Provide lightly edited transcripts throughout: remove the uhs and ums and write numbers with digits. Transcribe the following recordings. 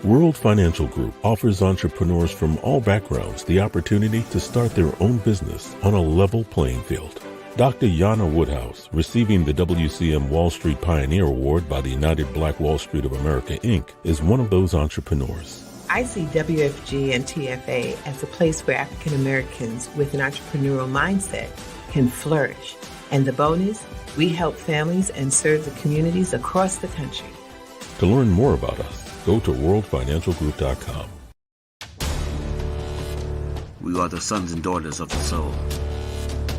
World Financial Group offers entrepreneurs from all backgrounds the opportunity to start their own business on a level playing field. Dr. Yana Woodhouse, receiving the WCM Wall Street Pioneer Award by the United Black Wall Street of America, Inc., is one of those entrepreneurs. I see WFG and TFA as a place where African Americans with an entrepreneurial mindset can flourish. And the bonus, we help families and serve the communities across the country. To learn more about us, go to worldfinancialgroup.com. We are the sons and daughters of the soul.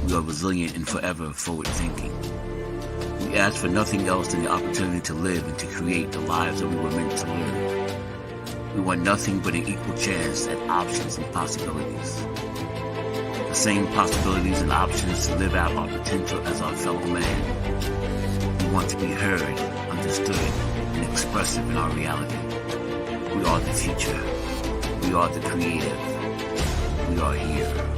We are resilient and forever forward-thinking. We ask for nothing else than the opportunity to live and to create the lives that we were meant to live. We want nothing but an equal chance at options and possibilities. The same possibilities and options to live out our potential as our fellow man. We want to be heard, understood, and expressive in our reality. We are the future. We are the creative. We are here.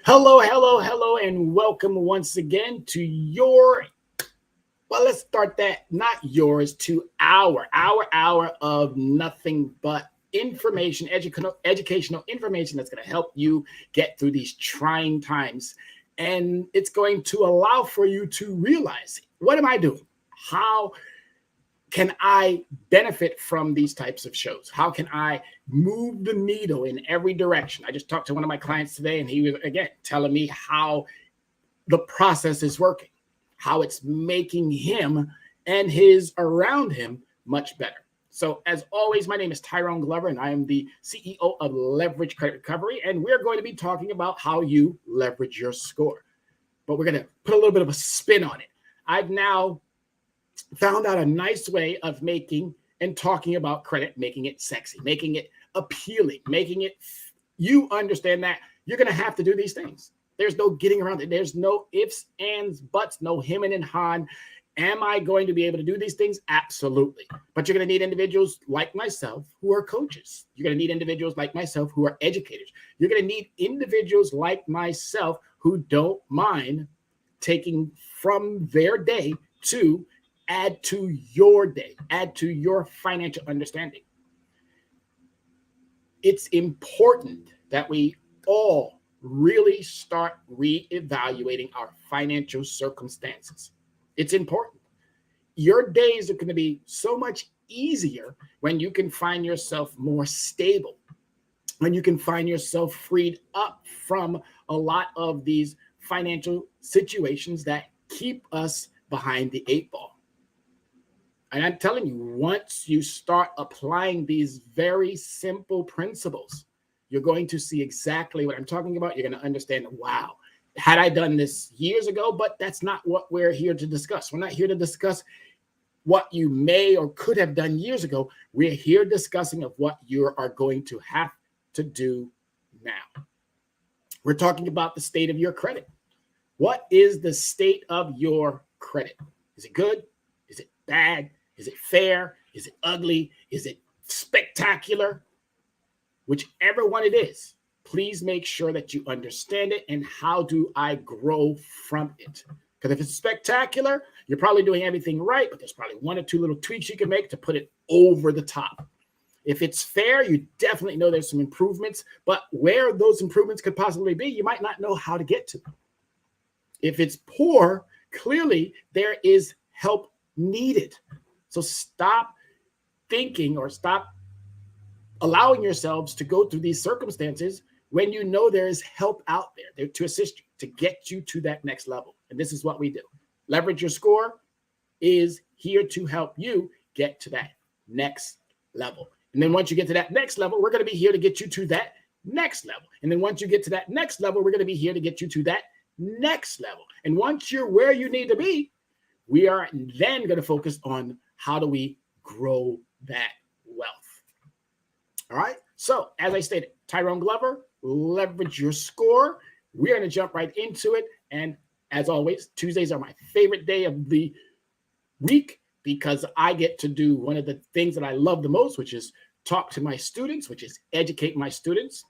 Hello, and welcome once again to let's start that, not yours, to our hour of nothing but information, educational information that's going to help you get through these trying times. And it's going to allow for you to realize, what am I doing? How can I benefit from these types of shows? How can I move the needle in every direction? I just talked to one of my clients today, and he was, again, telling me how the process is working, how it's making him and his around him much better. So as always, my name is Tyrone Glover, and I am the CEO of Leverage Credit Recovery, and we're going to be talking about how you leverage your score. But we're going to put a little bit of a spin on it. I've now found out a nice way of making and talking about credit, making it sexy, making it appealing, making it, you understand that you're going to have to do these things. There's no getting around it. There's no ifs, ands, buts, no hemming and hawing. Am I going to be able to do these things? Absolutely. But you're going to need individuals like myself who are coaches. You're going to need individuals like myself who are educators. You're going to need individuals like myself who don't mind taking from their day to add to your day, add to your financial understanding. It's important that we all really start reevaluating our financial circumstances. It's important. Your days are going to be so much easier when you can find yourself more stable, when you can find yourself freed up from a lot of these financial situations that keep us behind the eight ball. And I'm telling you, once you start applying these very simple principles, you're going to see exactly what I'm talking about. You're going to understand, wow, had I done this years ago? But that's not what we're here to discuss. We're not here to discuss what you may or could have done years ago. We're here discussing of what you are going to have to do now. We're talking about the state of your credit. What is the state of your credit? Is it good? Is it bad? Is it fair? Is it ugly? Is it spectacular? Whichever one it is, please make sure that you understand it and how do I grow from it. Because if it's spectacular, you're probably doing everything right, but there's probably one or two little tweaks you can make to put it over the top. If it's fair, you definitely know there's some improvements, but where those improvements could possibly be, you might not know how to get to them. If it's poor, clearly there is help needed. So stop thinking or stop allowing yourselves to go through these circumstances when you know there is help out there to assist you, to get you to that next level. And this is what we do. Leverage Your Score is here to help you get to that next level. And then once you get to that next level, we're going to be here to get you to that next level. And then once you get to that next level, we're going to be here to get you to that next level. And once you're where you need to be, we are then going to focus on how do we grow that wealth. All right. So as I stated, Tyrone Glover, Leverage Your Score. we're going to jump right into it. And as always, Tuesdays are my favorite day of the week because I get to do one of the things that I love the most, which is talk to my students, which is educate my students,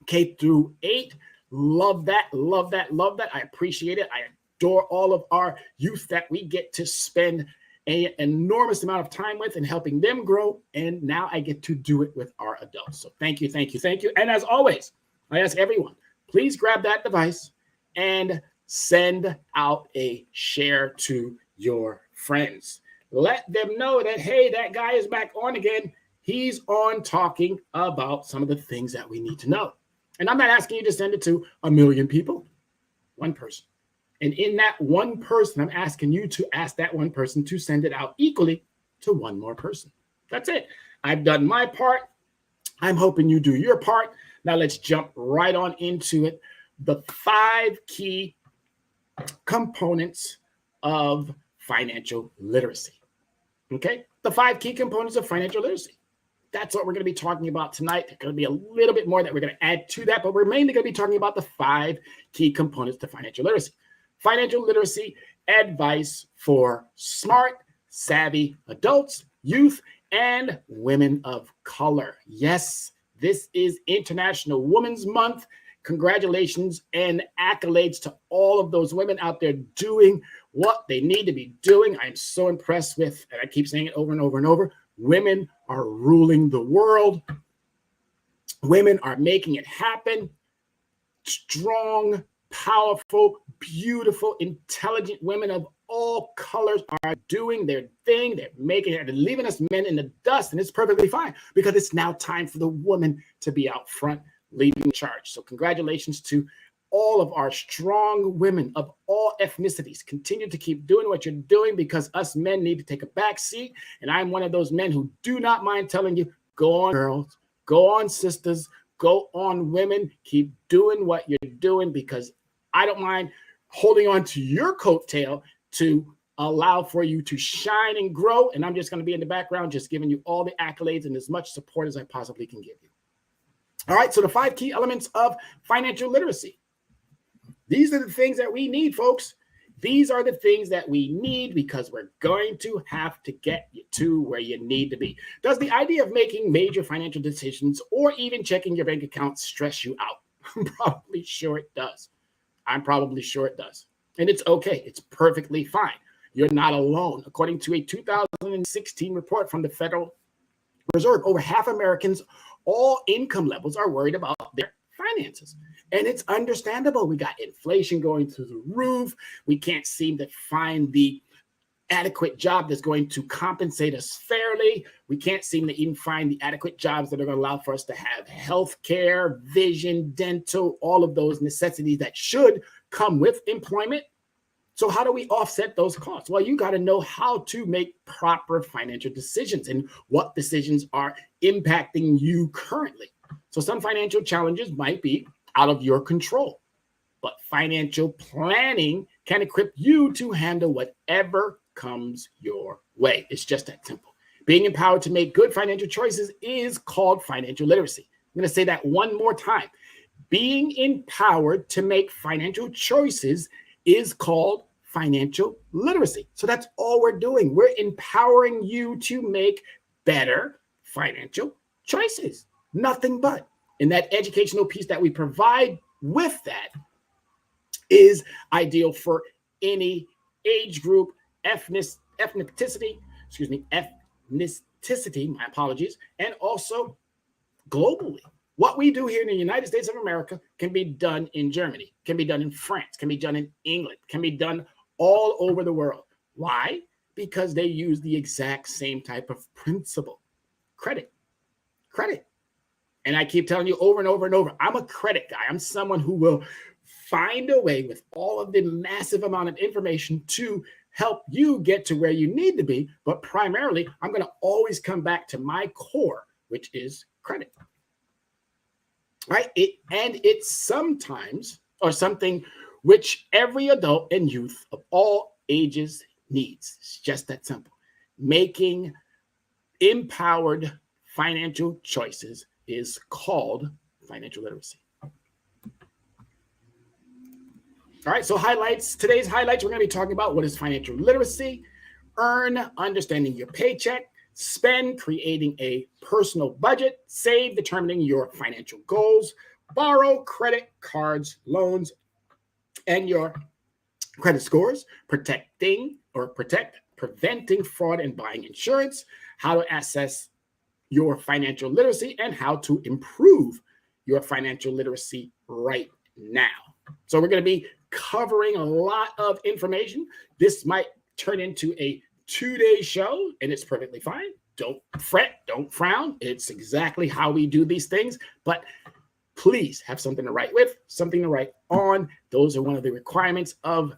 K through 8. Love that, love that, love that. I appreciate it. I adore all of our youth that we get to spend an enormous amount of time with and helping them grow. And now I get to do it with our adults. So thank you, thank you, thank you. And as always, I ask everyone, please grab that device and send out a share to your friends. Let them know that, hey, that guy is back on again. He's on talking about some of the things that we need to know. And I'm not asking you to send it to 1 million people, one person. And in that one person, I'm asking you to ask that one person to send it out equally to one more person. That's it. I've done my part. I'm hoping you do your part. Now let's jump right on into it. The 5 key components of financial literacy. Okay? The 5 key components of financial literacy. That's what we're going to be talking about tonight. There's going to be a little bit more that we're going to add to that, but we're mainly going to be talking about the 5 key components to financial literacy. Financial literacy advice for smart, savvy adults, youth, and women of color. Yes, this is International Women's Month. Congratulations and accolades to all of those women out there doing what they need to be doing. I'm so impressed with, and I keep saying it over and over and over, women are ruling the world. Women are making it happen. Strong, powerful, beautiful, intelligent women of all colors are doing their thing. They're making it. They're leaving us men in the dust, and it's perfectly fine because it's now time for the woman to be out front leading the charge. So congratulations to all of our strong women of all ethnicities. Continue to keep doing what you're doing because us men need to take a back seat. And I'm one of those men who do not mind telling you, go on, girls, go on, sisters, go on, women. Keep doing what you're doing because I don't mind holding on to your coattail to allow for you to shine and grow. And I'm just going to be in the background, just giving you all the accolades and as much support as I possibly can give you. All right, so the 5 key elements of financial literacy. These are the things that we need, folks. These are the things that we need because we're going to have to get you to where you need to be. Does the idea of making major financial decisions or even checking your bank account stress you out? I'm probably sure it does. I'm probably sure it does. And it's okay. It's perfectly fine. You're not alone. According to a 2016 report from the Federal Reserve, over half Americans, all income levels, are worried about their finances. And it's understandable. We got inflation going through the roof. We can't seem to find the adequate job that's going to compensate us fairly. We can't seem to even find the adequate jobs that are going to allow for us to have health care, vision, dental, all of those necessities that should come with employment. So how do we offset those costs? Well, you got to know how to make proper financial decisions and what decisions are impacting you currently. So some financial challenges might be out of your control, but financial planning can equip you to handle whatever comes your way. It's just that simple. Being empowered to make good financial choices is called financial literacy. I'm going to say that one more time. Being empowered to make financial choices is called financial literacy. So that's all we're doing. We're empowering you to make better financial choices. Nothing but. And that educational piece that we provide with that is ideal for any age group, ethnicity, my apologies, and also globally. What we do here in the United States of America can be done in Germany, can be done in France, can be done in England, can be done all over the world. Why? Because they use the exact same type of principle. Credit. And I keep telling you over and over and over, I'm a credit guy. I'm someone who will find a way with all of the massive amount of information to help you get to where you need to be. But primarily, I'm going to always come back to my core, which is credit. Right? It's sometimes or something which every adult and youth of all ages needs. It's just that simple. Making empowered financial choices is called financial literacy. All right, so highlights. Today's highlights, we're going to be talking about what is financial literacy, earn, understanding your paycheck, spend, creating a personal budget, save, determining your financial goals, borrow, credit cards, loans, and your credit scores, preventing fraud and buying insurance, how to assess your financial literacy, and how to improve your financial literacy right now. So we're going to be covering a lot of information. This might turn into a 2-day show, and it's perfectly fine. Don't fret, don't frown. It's exactly how we do these things. But please have something to write with, something to write on. Those are one of the requirements of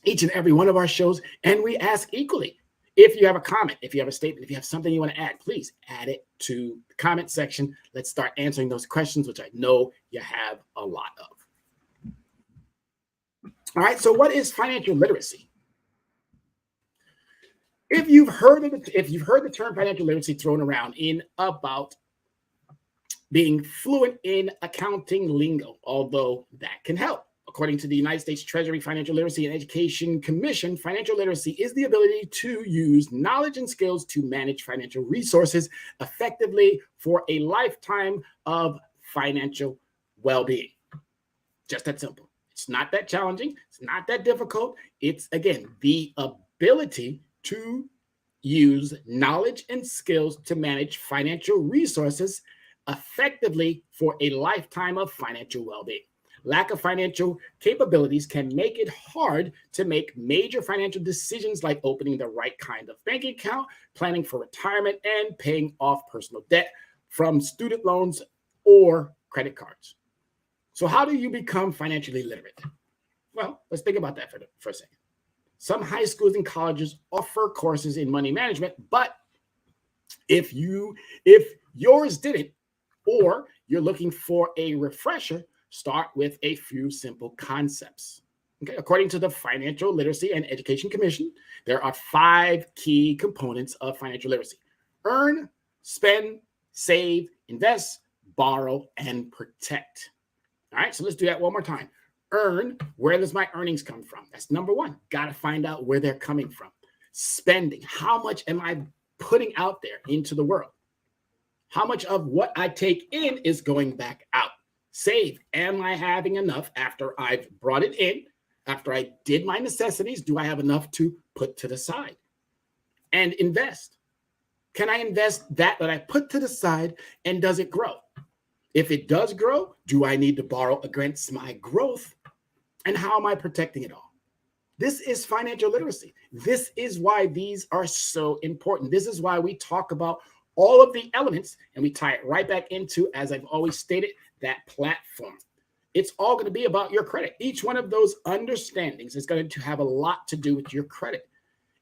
each and every one of our shows. And we ask equally, if you have a comment, if you have a statement, if you have something you want to add, please add it to the comment section. Let's start answering those questions, which I know you have a lot of. All right, so what is financial literacy? If you've heard the term financial literacy thrown around in about being fluent in accounting lingo, although that can help. According to the United States Treasury Financial Literacy and Education Commission, financial literacy is the ability to use knowledge and skills to manage financial resources effectively for a lifetime of financial well-being. Just that simple. It's not that challenging. It's not that difficult. It's, again, the ability to use knowledge and skills to manage financial resources effectively for a lifetime of financial well-being. Lack of financial capabilities can make it hard to make major financial decisions like opening the right kind of bank account, planning for retirement, and paying off personal debt from student loans or credit cards. So how do you become financially literate? Well, let's think about that for a second. Some high schools and colleges offer courses in money management, but if yours didn't, or you're looking for a refresher, start with a few simple concepts. Okay, according to the Financial Literacy and Education Commission, there are 5 key components of financial literacy: earn, spend, save, invest, borrow, and protect. All right, so let's do that one more time. Earn, where does my earnings come from? That's number 1. Got to find out where they're coming from. Spending, how much am I putting out there into the world? How much of what I take in is going back out? Save, am I having enough after I've brought it in? After I did my necessities, do I have enough to put to the side? And invest. Can I invest that I put to the side, and does it grow? If it does grow, do I need to borrow against my growth? And how am I protecting it all? This is financial literacy. This is why these are so important. This is why we talk about all of the elements, and we tie it right back into, as I've always stated, that platform. It's all going to be about your credit. Each one of those understandings is going to have a lot to do with your credit.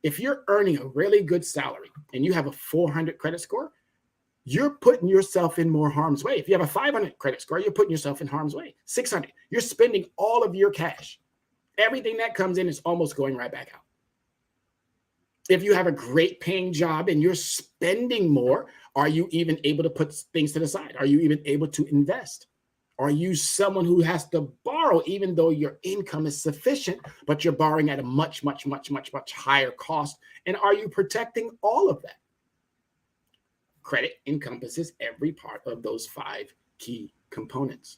If you're earning a really good salary and you have a 400 credit score, you're putting yourself in more harm's way. If you have a 500 credit score, you're putting yourself in harm's way. 600, you're spending all of your cash. Everything that comes in is almost going right back out. If you have a great paying job and you're spending more, are you even able to put things to the side? Are you even able to invest? Are you someone who has to borrow even though your income is sufficient, but you're borrowing at a much higher cost? And are you protecting all of that? Credit encompasses every part of those 5 key components.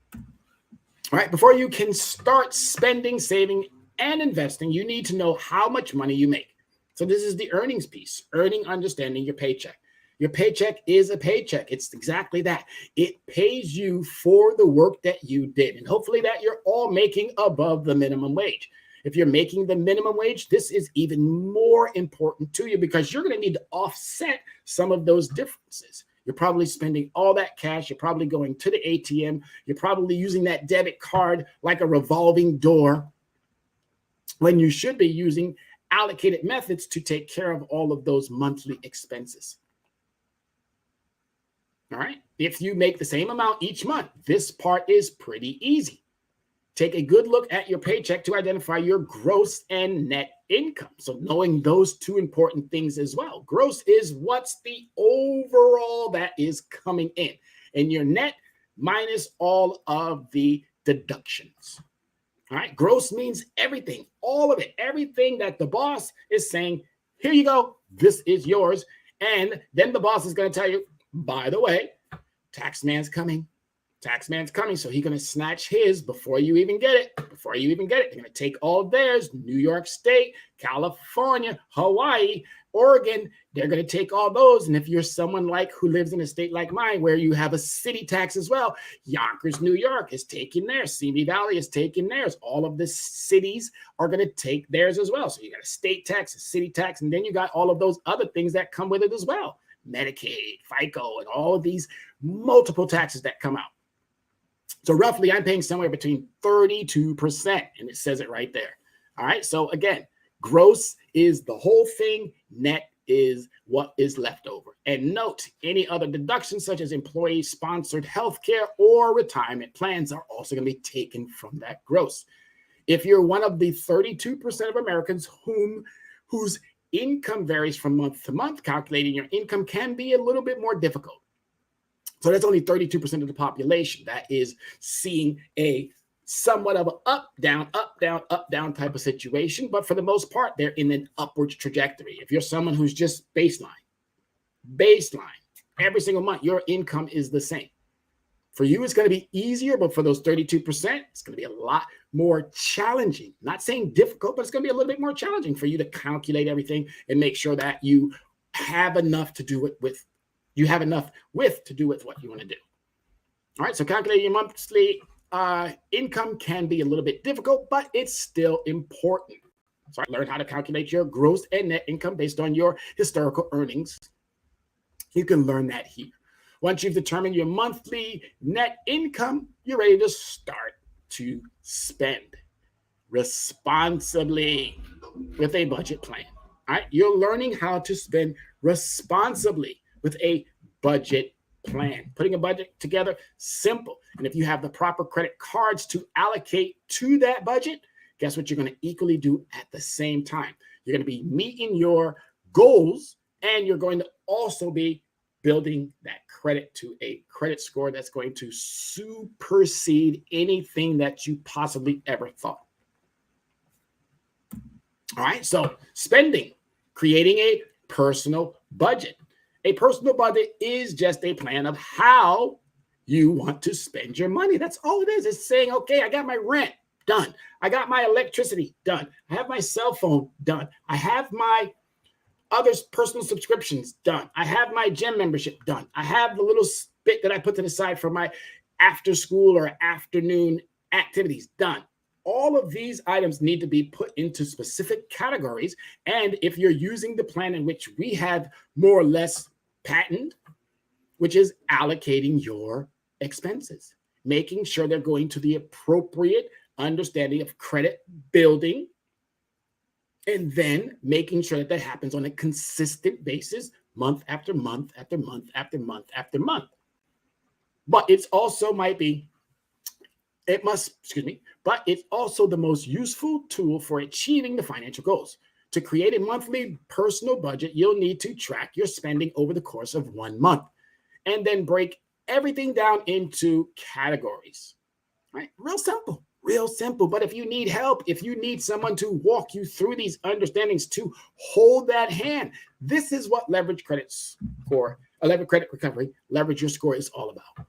All right, before you can start spending, saving, and investing, you need to know how much money you make. So this is the earnings piece, earning, understanding your paycheck. Your paycheck is a paycheck. It's exactly that. It pays you for the work that you did. And hopefully that you're all making above the minimum wage. If you're making the minimum wage, this is even more important to you because you're going to need to offset some of those differences. You're probably spending all that cash. You're probably going to the ATM. You're probably using that debit card like a revolving door when you should be using allocated methods to take care of all of those monthly expenses. All right. If you make the same amount each month, this part is pretty easy. Take a good look at your paycheck to identify your gross and net income. So knowing those 2 important things as well. Gross is what's the overall that is coming in, and your net minus all of the deductions. All right. Gross means everything, all of it, everything that the boss is saying, here you go, this is yours. And then the boss is going to tell you, by the way, tax man's coming. Tax man's coming. So he's going to snatch his before you even get it. Before you even get it, they're going to take all of theirs. New York State, California, Hawaii, Oregon, they're going to take all those. And if you're someone like who lives in a state like mine, where you have a city tax as well, Yonkers, New York is taking theirs. Simi Valley is taking theirs. All of the cities are going to take theirs as well. So you got a state tax, a city tax, and then you got all of those other things that come with it as well. Medicaid, FICO, and all of these multiple taxes that come out. So roughly, I'm paying somewhere between 32%, and it says it right there. All right. So again, gross is the whole thing. Net is what is left over. And note, any other deductions such as employee-sponsored healthcare or retirement plans are also going to be taken from that gross. If you're one of the 32% of Americans whose income varies from month to month, calculating your income can be a little bit more difficult. So that's only 32% of the population that is seeing a somewhat of an up, down type of situation. But for the most part, they're in an upward trajectory. If you're someone who's just baseline, every single month, your income is the same. For you, it's going to be easier, but for those 32%, it's going to be a lot more challenging. Not saying difficult, but it's going to be a little bit more challenging for you to calculate everything and make sure that you have enough to do it with. You have enough to do with what you want to do. All right, so calculating your monthly income can be a little bit difficult, but it's still important. So learn how to calculate your gross and net income based on your historical earnings. You can learn that here. Once you've determined your monthly net income, you're ready to start to spend responsibly with a budget plan. All right, you're learning how to spend responsibly with a budget plan. Putting a budget together, simple. And if you have the proper credit cards to allocate to that budget, guess what you're going to equally do at the same time? You're going to be meeting your goals, and you're going to also be building that credit to a credit score that's going to supersede anything that you possibly ever thought. All right, so spending, creating a personal budget. A personal budget is just a plan of how you want to spend your money. That's all it is. It's saying, okay, I got my rent done. I got my electricity done. I have my cell phone done. I have my other personal subscriptions done. I have my gym membership done. I have the little bit that I put to the side for my after school or afternoon activities done. All of these items need to be put into specific categories. And if you're using the plan in which we have more or less patented, which is allocating your expenses, making sure they're going to the appropriate understanding of credit building, and then making sure that happens on a consistent basis, month after month after month after month after month. But it's also but it's also the most useful tool for achieving the financial goals. To create a monthly personal budget, you'll need to track your spending over the course of 1 month and then break everything down into categories. Right? Real simple. But if you need help, if you need someone to walk you through these understandings, to hold that hand, this is what leverage credit recovery, leverage your score is all about.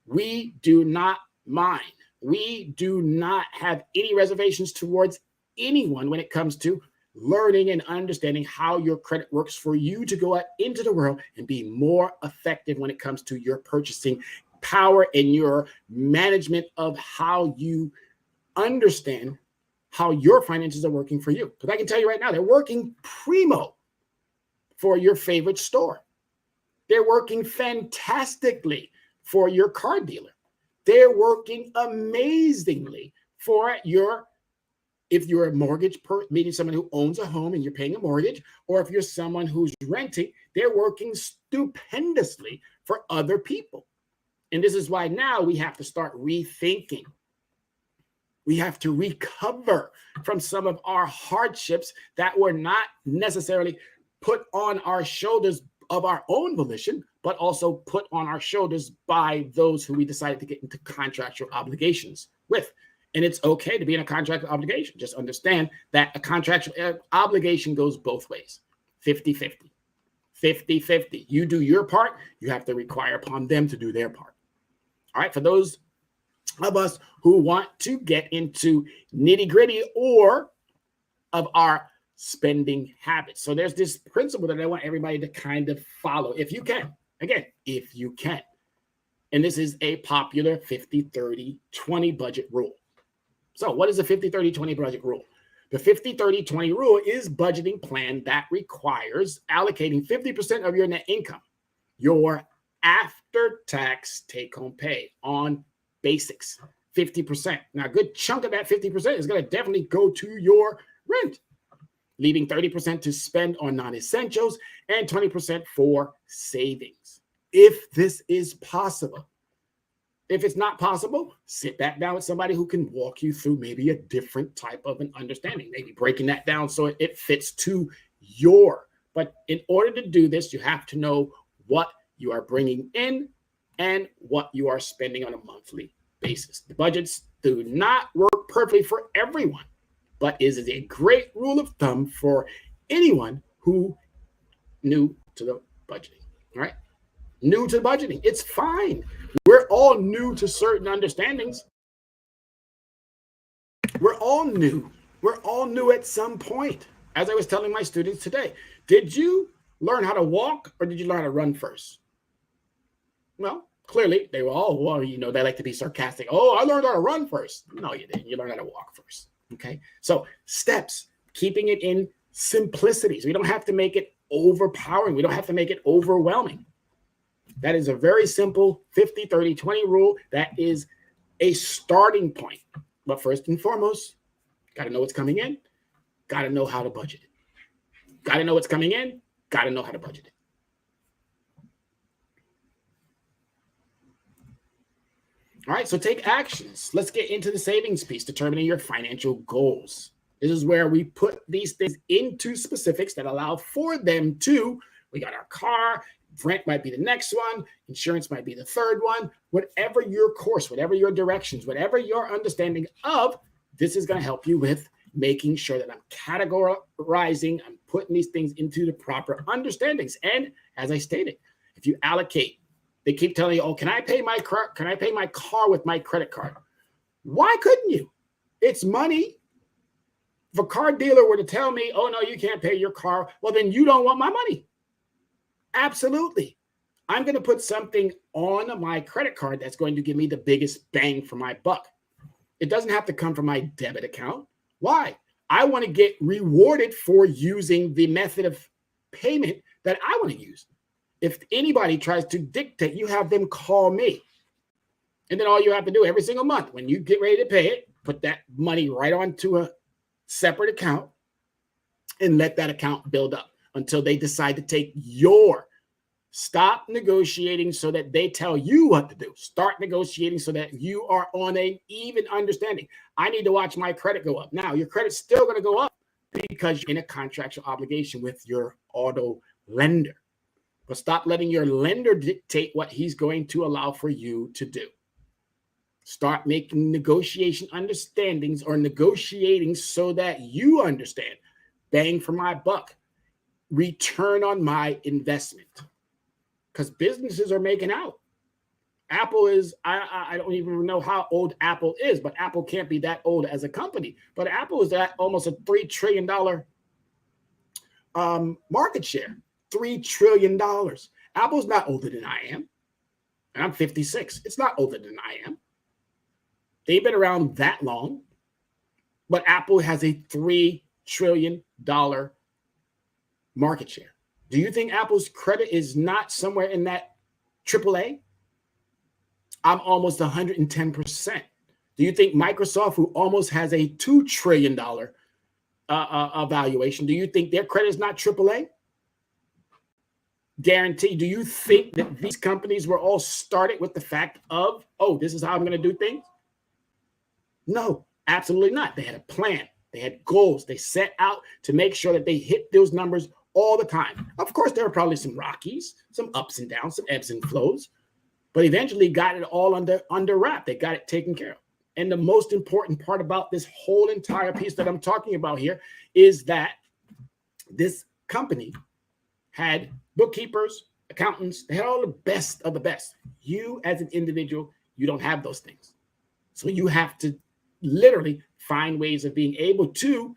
We do not mind. We do not have any reservations towards anyone when it comes to learning and understanding how your credit works for you to go out into the world and be more effective when it comes to your purchasing power and your management of how you understand how your finances are working for you. Because I can tell you right now, they're working primo for your favorite store. They're working fantastically for your car dealer. They're working amazingly for if you're a mortgage meaning someone who owns a home and you're paying a mortgage, or if you're someone who's renting, they're working stupendously for other people. And this is why now we have to start rethinking. We have to recover from some of our hardships that were not necessarily put on our shoulders of our own volition, but also put on our shoulders by those who we decided to get into contractual obligations with. And it's okay to be in a contractual obligation. Just understand that a contractual obligation goes both ways, 50-50. 50-50. You do your part, you have to require upon them to do their part. All right, for those of us who want to get into nitty-gritty or of our spending habits. So there's this principle that I want everybody to kind of follow, if you can. Again, if you can. And this is a popular 50-30-20 budget rule. So what is a 50-30-20 budget rule? The 50-30-20 rule is budgeting plan that requires allocating 50% of your net income, your after-tax take-home pay on basics, 50%. Now, a good chunk of that 50% is going to definitely go to your rent, leaving 30% to spend on non-essentials and 20% for savings. If this is possible. If it's not possible, sit back down with somebody who can walk you through maybe a different type of an understanding, maybe breaking that down so it fits to your. But in order to do this, you have to know what you are bringing in and what you are spending on a monthly basis. The budgets do not work perfectly for everyone, but is a great rule of thumb for anyone who new to the budgeting, all right? New to budgeting. It's fine. We're all new to certain understandings. We're all new. We're all new at some point. As I was telling my students today, did you learn how to walk or did you learn how to run first? Well, clearly they were all, well, you know, they like to be sarcastic. Oh, I learned how to run first. No, you didn't. You learned how to walk first. Okay. So steps, keeping it in simplicity. So we don't have to make it overpowering. We don't have to make it overwhelming. That is a very simple 50-30-20 rule. That is a starting point. But first and foremost, got to know what's coming in, got to know how to budget it. Got to know what's coming in, got to know how to budget it. All right, so take actions. Let's get into the savings piece, determining your financial goals. This is where we put these things into specifics that allow for them to, we got our car, rent might be the next one, insurance might be the third one, whatever your course, whatever your directions, whatever your understanding of, this is going to help you with making sure that I'm categorizing, I'm putting these things into the proper understandings. And as I stated, if you allocate, they keep telling you, oh, can I pay my car with my credit card? Why couldn't you? It's money. If a car dealer were to tell me, oh, no, you can't pay your car, well, then you don't want my money. Absolutely. I'm going to put something on my credit card that's going to give me the biggest bang for my buck. It doesn't have to come from my debit account. Why? I want to get rewarded for using the method of payment that I want to use. If anybody tries to dictate, you have them call me. And then all you have to do every single month, when you get ready to pay it, put that money right onto a separate account and let that account build up until they decide to take your. Stop negotiating so that they tell you what to do. Start negotiating so that you are on an even understanding. I need to watch my credit go up. Now, your credit's still going to go up because you're in a contractual obligation with your auto lender. But stop letting your lender dictate what he's going to allow for you to do. Start making negotiation understandings or negotiating so that you understand. Bang for my buck. Return on my investment. Because businesses are making out. Apple is, I don't even know how old Apple is, but Apple can't be that old as a company. But Apple is at almost a $3 trillion market share. $3 trillion. Apple's not older than I am. And I'm 56. It's not older than I am. They've been around that long. But Apple has a $3 trillion market share. Do you think Apple's credit is not somewhere in that AAA? I'm almost 110%. Do you think Microsoft, who almost has a $2 trillion valuation, do you think their credit is not AAA? Guarantee. Do you think that these companies were all started with the fact of, oh, this is how I'm going to do things? No, absolutely not. They had a plan. They had goals. They set out to make sure that they hit those numbers all the time. Of course, there were probably some rockies, some ups and downs, some ebbs and flows, but eventually got it all under wrap. They got it taken care of. And the most important part about this whole entire piece that I'm talking about here is that this company had bookkeepers, accountants, they had all the best of the best. You as an individual, you don't have those things. So you have to literally find ways of being able to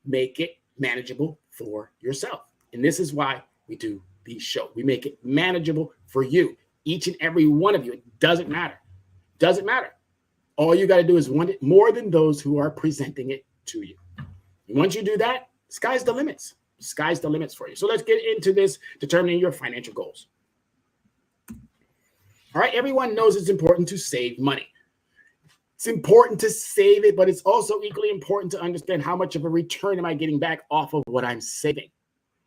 make it manageable for yourself. And this is why we do these shows. We make it manageable for you, each and every one of you. It doesn't matter. Doesn't matter. All you got to do is want it more than those who are presenting it to you. And once you do that, sky's the limits. Sky's the limits for you. So let's get into this, determining your financial goals. All right, everyone knows it's important to save money. It's important to save it, but it's also equally important to understand how much of a return am I getting back off of what I'm saving.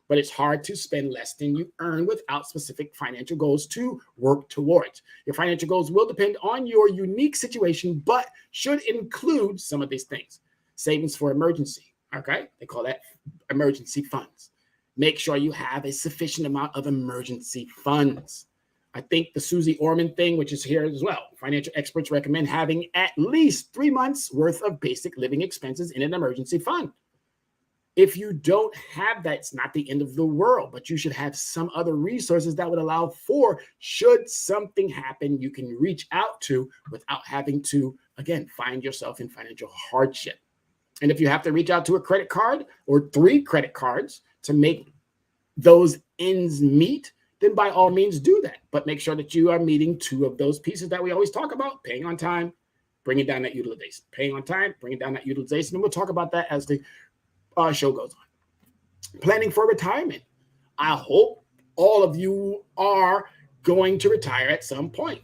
But it's hard to spend less than you earn without specific financial goals to work towards. Your financial goals will depend on your unique situation, but should include some of these things. Savings for emergency, okay? They call that emergency funds. Make sure you have a sufficient amount of emergency funds. I think the Susie Orman thing, which is here as well. Financial experts recommend having at least 3 months worth of basic living expenses in an emergency fund. If you don't have that, it's not the end of the world, but you should have some other resources that would allow for, should something happen, you can reach out to without having to, again, find yourself in financial hardship. And if you have to reach out to a credit card or 3 credit cards to make those ends meet, then by all means do that. But make sure that you are meeting 2 of those pieces that we always talk about: paying on time, bringing down that utilization. Paying on time, bringing down that utilization. And we'll talk about that as the show goes on. Planning for retirement. I hope all of you are going to retire at some point.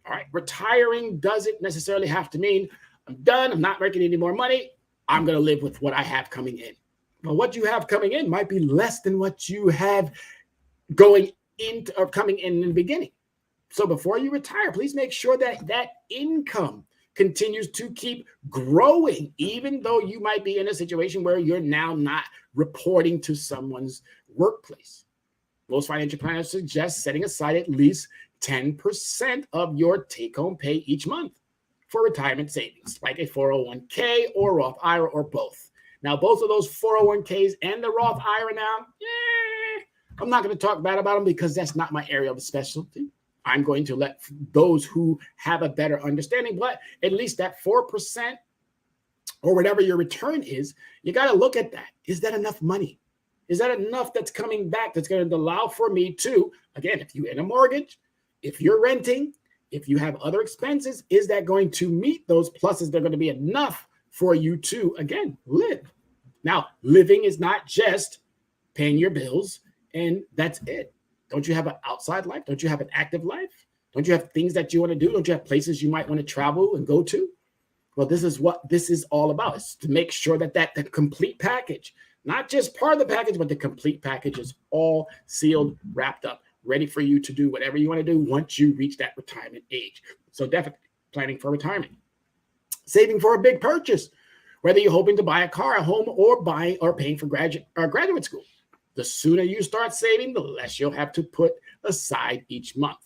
All right. Retiring doesn't necessarily have to mean I'm done, I'm not making any more money, I'm going to live with what I have coming in. But what you have coming in might be less than what you have going into or coming in the beginning. So before you retire, please make sure that that income continues to keep growing, even though you might be in a situation where you're now not reporting to someone's workplace. Most financial planners suggest setting aside at least 10% of your take-home pay each month for retirement savings, like a 401k or Roth IRA or both. Now, both of those 401ks and the Roth IRA now, I'm not going to talk bad about them because that's not my area of specialty. I'm going to let those who have a better understanding, but at least that 4% or whatever your return is, you got to look at that. Is that enough money? Is that enough that's coming back that's going to allow for me to, again, if you're in a mortgage, if you're renting, if you have other expenses, is that going to meet those pluses? They're going to be enough for you to, again, live. Now, living is not just paying your bills and that's it. Don't you have an outside life? Don't you have an active life? Don't you have things that you want to do? Don't you have places you might want to travel and go to? Well, this is what this is all about. It's to make sure that the complete package, not just part of the package, but the complete package is all sealed, wrapped up, ready for you to do whatever you want to do once you reach that retirement age. So definitely planning for retirement. Saving for a big purchase, whether you're hoping to buy a car, a home, or paying for graduate school. The sooner you start saving, the less you'll have to put aside each month.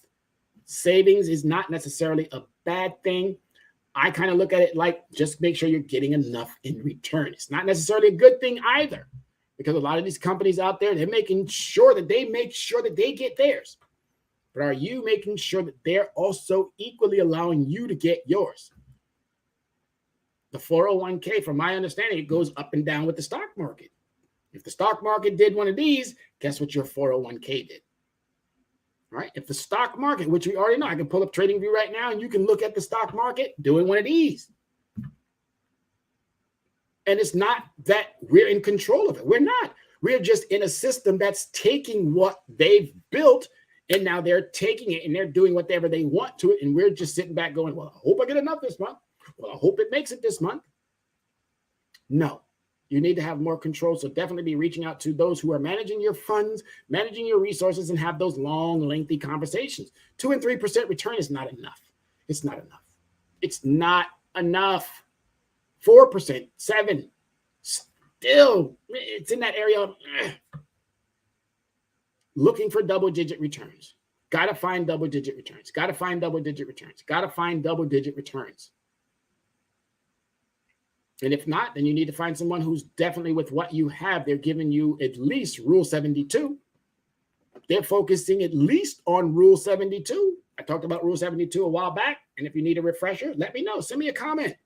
Savings is not necessarily a bad thing. I kind of look at it like just make sure you're getting enough in return. It's not necessarily a good thing either, because a lot of these companies out there, they're making sure that they get theirs. But are you making sure that they're also equally allowing you to get yours? The 401k, from my understanding, it goes up and down with the stock market. If the stock market did one of these, guess what your 401k did? All right. If the stock market, which we already know, I can pull up TradingView right now and you can look at the stock market doing one of these. And it's not that we're in control of it. We're not. We're just in a system that's taking what they've built and now they're taking it and they're doing whatever they want to it. And we're just sitting back going, well, I hope I get enough this month. Well, I hope it makes it this month. No. You need to have more control. So definitely be reaching out to those who are managing your funds, managing your resources, and have those long, lengthy conversations. 2 and 3% return is not enough. It's not enough. It's not enough. 4%, 7%, still, it's in that area of looking for double-digit returns. Got to find double-digit returns. Got to find double-digit returns. Got to find double-digit returns. And if not, then you need to find someone who's definitely with what you have. They're giving you at least Rule 72. They're focusing at least on Rule 72. I talked about Rule 72 a while back. And if you need a refresher, let me know. Send me a comment.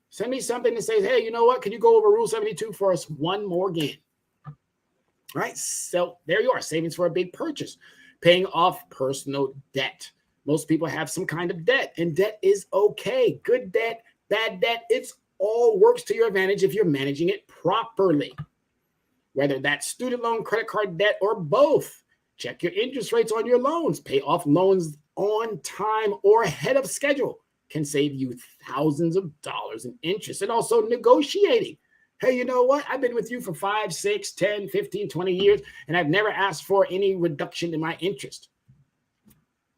Send me something that says, hey, you know what? Can you go over Rule 72 for us one more again? All right. So there you are. Savings for a big purchase. Paying off personal debt. Most people have some kind of debt, and debt is okay. Good debt, bad debt, it's all works to your advantage if you're managing it properly. Whether that's student loan, credit card debt, or both. Check your interest rates on your loans. Pay off loans on time or ahead of schedule can save you thousands of dollars in interest. And also negotiating. Hey, you know what? I've been with you for 5, 6, 10, 15, 20 years, and I've never asked for any reduction in my interest.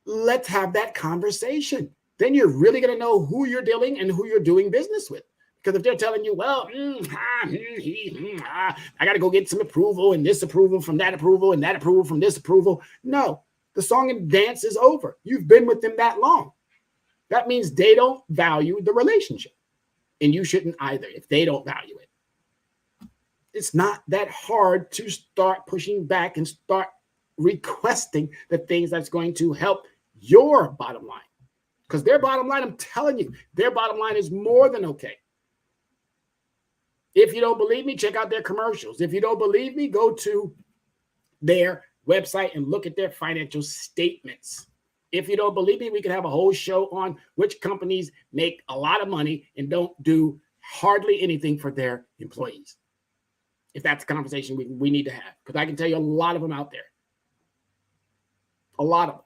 Let's have that conversation. Then you're really going to know who you're dealing and who you're doing business with. Because if they're telling you, well, I got to go get some approval and this approval from that approval and that approval from this approval. No, the song and dance is over. You've been with them that long. That means they don't value the relationship. And you shouldn't either if they don't value it. It's not that hard to start pushing back and start requesting the things that's going to help your bottom line. Because their bottom line, I'm telling you, their bottom line is more than okay. If you don't believe me, check out their commercials. If you don't believe me, go to their website and look at their financial statements. If you don't believe me, we could have a whole show on which companies make a lot of money and don't do hardly anything for their employees. If that's a conversation we need to have, because I can tell you a lot of them out there. A lot of them.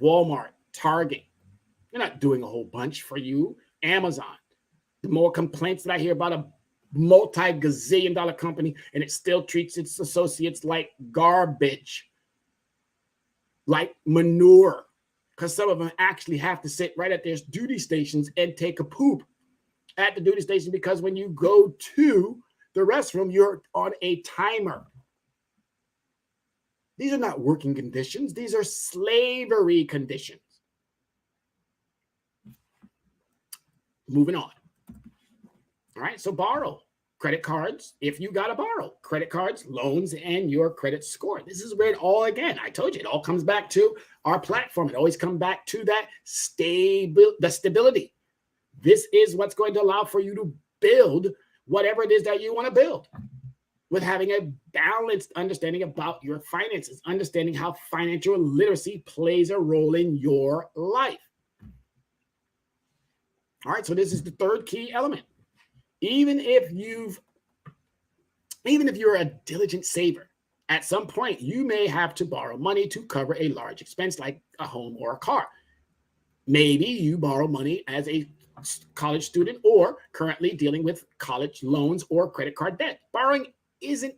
Walmart, Target. They're not doing a whole bunch for you. Amazon. The more complaints that I hear about a multi-gazillion dollar company and it still treats its associates like garbage, like manure, because some of them actually have to sit right at their duty stations and take a poop at the duty station because when you go to the restroom, you're on a timer. These are not working conditions. These are slavery conditions. Moving on. All right, so borrow. Credit cards, if you got to borrow. Credit cards, loans, and your credit score. This is where it all, again, I told you, it all comes back to our platform. It always comes back to that stability. This is what's going to allow for you to build whatever it is that you want to build, with having a balanced understanding about your finances, understanding how financial literacy plays a role in your life. All right, so this is the third key element. Even if you're a diligent saver, at some point you may have to borrow money to cover a large expense like a home or a car. Maybe you borrow money as a college student or currently dealing with college loans or credit card debt. Borrowing isn't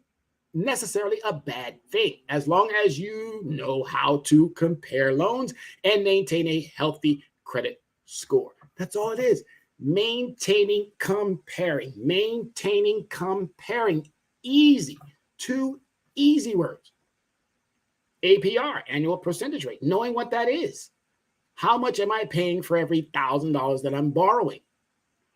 necessarily a bad thing as long as you know how to compare loans and maintain a healthy credit score. That's all it is. Maintaining comparing. Easy. 2 easy words. APR, annual percentage rate. Knowing what that is. How much am I paying for every $1,000 that I'm borrowing?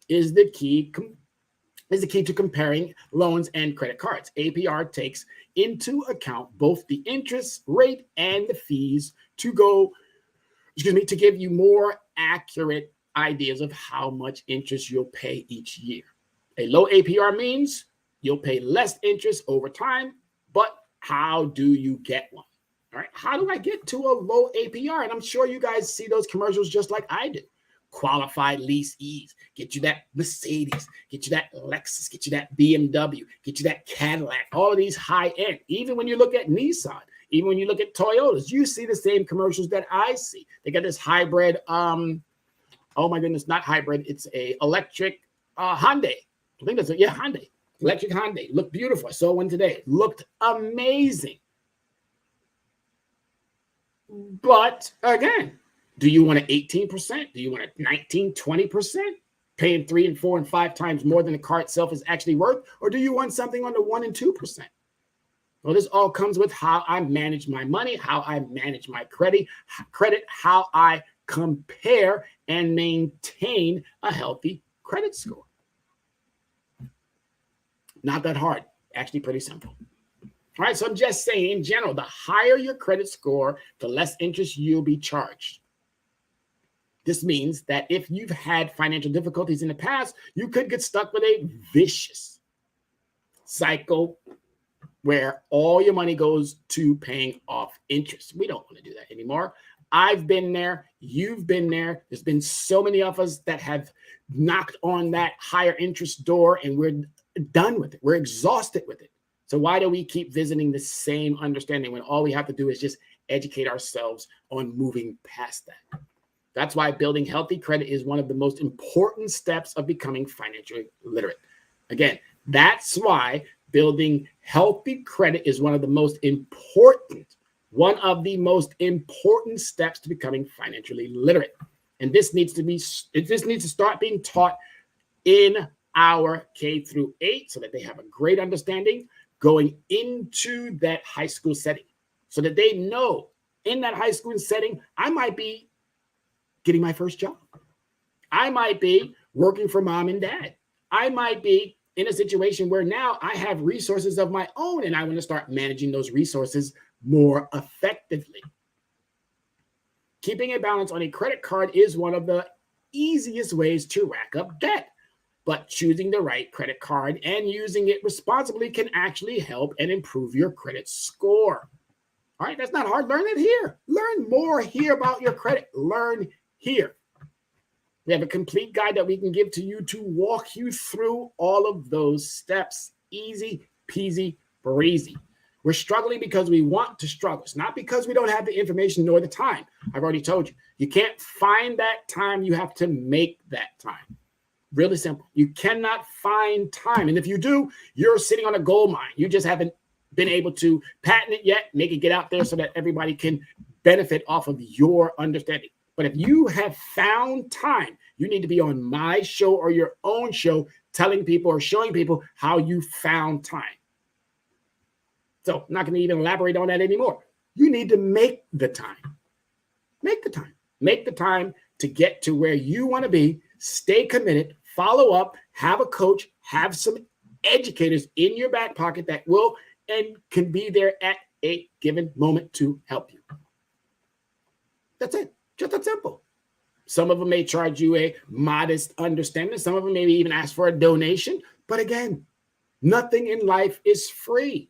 Is the key to comparing loans and credit cards. APR takes into account both the interest rate and the fees to give you more accurate ideas of how much interest you'll pay each year. A low APR means you'll pay less interest over time, but how do you get one? All right, how do I get to a low APR? And I'm sure you guys see those commercials just like I do. Qualified lease ease, get you that Mercedes, get you that Lexus, get you that BMW, get you that Cadillac, all of these high end. Even when you look at Nissan, even when you look at Toyotas, you see the same commercials that I see. They got this hybrid, oh my goodness, not hybrid, it's a electric Hyundai. I think that's it, yeah, Hyundai. Electric Hyundai. Looked beautiful. I saw one today. Looked amazing. But again, do you want an 18%? Do you want a 19, 20%? Paying 3 and 4 and 5 times more than the car itself is actually worth? Or do you want something on the 1 and 2%? Well, this all comes with how I manage my money, how I manage my credit, how I compare and maintain a healthy credit score. Not that hard. Actually pretty simple. All right, so I'm just saying in general, the higher your credit score, the less interest you'll be charged. This means that if you've had financial difficulties in the past, you could get stuck with a vicious cycle where all your money goes to paying off interest. We don't want to do that anymore. I've been there. You've been there. There's been so many of us that have knocked on that higher interest door, and we're done with it. We're exhausted with it. So why do we keep visiting the same understanding when all we have to do is just educate ourselves on moving past that? That's why building healthy credit is one of the most important steps of becoming financially literate. Again, that's why building healthy credit is one of the most important steps to becoming financially literate. And this needs to start being taught in our K through 8 so that they have a great understanding going into that high school setting, so that they know in that high school setting, I might be getting my first job. I might be working for mom and dad. I might be in a situation where now I have resources of my own and I want to start managing those resources more effectively. Keeping a balance on a credit card is one of the easiest ways to rack up debt, but choosing the right credit card and using it responsibly can actually help and improve your credit score. All right, that's not hard. Learn it here. Learn more here about your credit. Learn here. We have a complete guide that we can give to you to walk you through all of those steps. Easy peasy breezy. We're struggling because we want to struggle. It's not because we don't have the information nor the time. I've already told you. You can't find that time. You have to make that time. Really simple. You cannot find time. And if you do, you're sitting on a gold mine. You just haven't been able to patent it yet, make it get out there so that everybody can benefit off of your understanding. But if you have found time, you need to be on my show or your own show telling people or showing people how you found time. So I'm not going to even elaborate on that anymore. You need to make the time. Make the time. Make the time to get to where you want to be. Stay committed. Follow up. Have a coach. Have some educators in your back pocket that will and can be there at a given moment to help you. That's it. Just that simple. Some of them may charge you a modest understanding. Some of them maybe even ask for a donation. But again, nothing in life is free.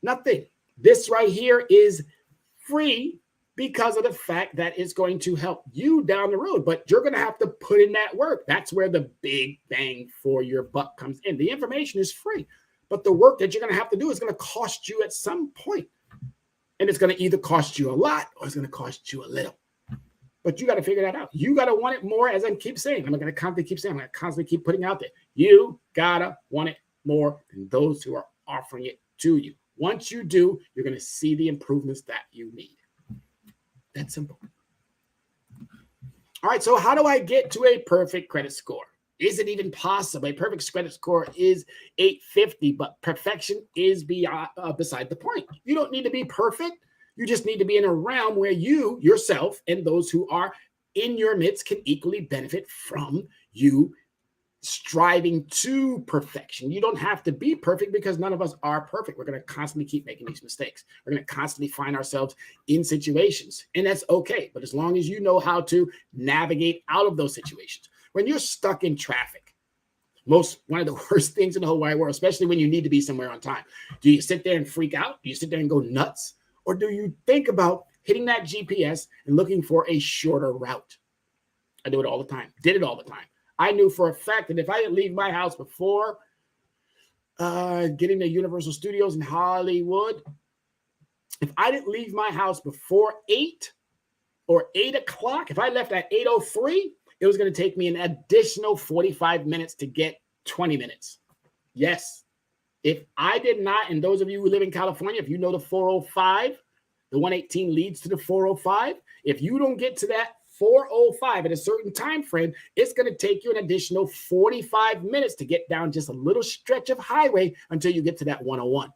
Nothing. This right here is free because of the fact that it's going to help you down the road. But you're going to have to put in that work. That's where the big bang for your buck comes in. The information is free, but the work that you're going to have to do is going to cost you at some point. And it's going to either cost you a lot or it's going to cost you a little. But you got to figure that out. You got to want it more, as I keep saying. I'm going to constantly keep saying, I'm going to constantly keep putting out there. You got to want it more than those who are offering it to you. Once you do, you're going to see the improvements that you need. That's simple. All right, so how do I get to a perfect credit score? Is it even possible? A perfect credit score is 850, but perfection is beside the point. You don't need to be perfect. You just need to be in a realm where you, yourself, and those who are in your midst can equally benefit from you striving to perfection. You don't have to be perfect because none of us are perfect. We're going to constantly keep making these mistakes. We're going to constantly find ourselves in situations, and that's okay. But as long as you know how to navigate out of those situations, when you're stuck in traffic, one of the worst things in the whole wide world, especially when you need to be somewhere on time, do you sit there and freak out? Do you sit there and go nuts? Or do you think about hitting that GPS and looking for a shorter route? I do it all the time. Did it all the time. I knew for a fact that if I didn't leave my house before getting to Universal Studios in Hollywood, if I didn't leave my house before 8 or 8 o'clock, if I left at 8:03, it was going to take me an additional 45 minutes to get 20 minutes. Yes. If I did not, and those of you who live in California, if you know the 405, the 118 leads to the 405. If you don't get to that 405 at a certain time frame, it's going to take you an additional 45 minutes to get down just a little stretch of highway until you get to that 101.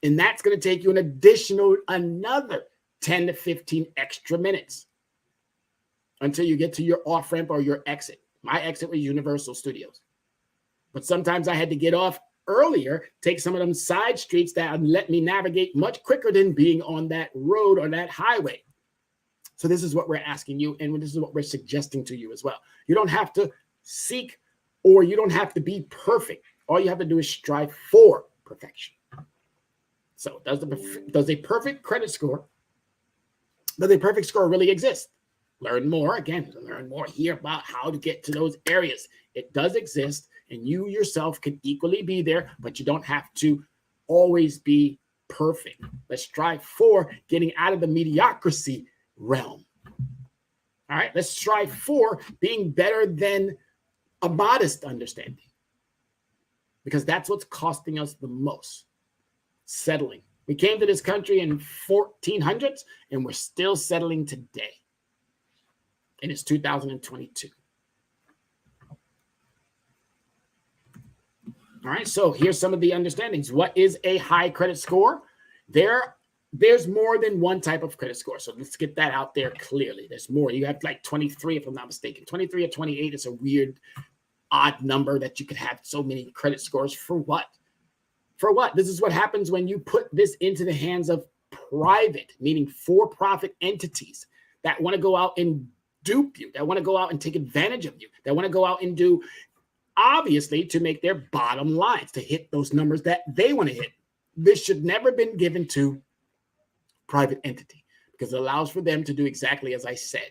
And that's going to take you another 10 to 15 extra minutes until you get to your off-ramp or your exit. My exit was Universal Studios. But sometimes I had to get off earlier, take some of them side streets that let me navigate much quicker than being on that road or that highway. So this is what we're asking you, and this is what we're suggesting to you as well. You don't have to seek, or you don't have to be perfect. All you have to do is strive for perfection. So does a perfect credit score, does a perfect score really exist? Learn more. Again, learn more here about how to get to those areas. It does exist, and you yourself can equally be there, but you don't have to always be perfect. Let's strive for getting out of the mediocrity realm. All right, let's strive for being better than a modest understanding, because that's what's costing us the most. Settling. We came to this country in 1400s, and we're still settling today. And it's 2022. All right, so here's some of the understandings. What is a high credit score? There's more than one type of credit score. So let's get that out there clearly. There's more. You have like 23, if I'm not mistaken. 23 or 28 is a weird, odd number that you could have so many credit scores. For what? For what? This is what happens when you put this into the hands of private, meaning for-profit entities that want to go out and dupe you, that want to go out and take advantage of you, that want to go out and do, obviously, to make their bottom lines, to hit those numbers that they want to hit. This should never have been given to private entity, because it allows for them to do exactly as I said.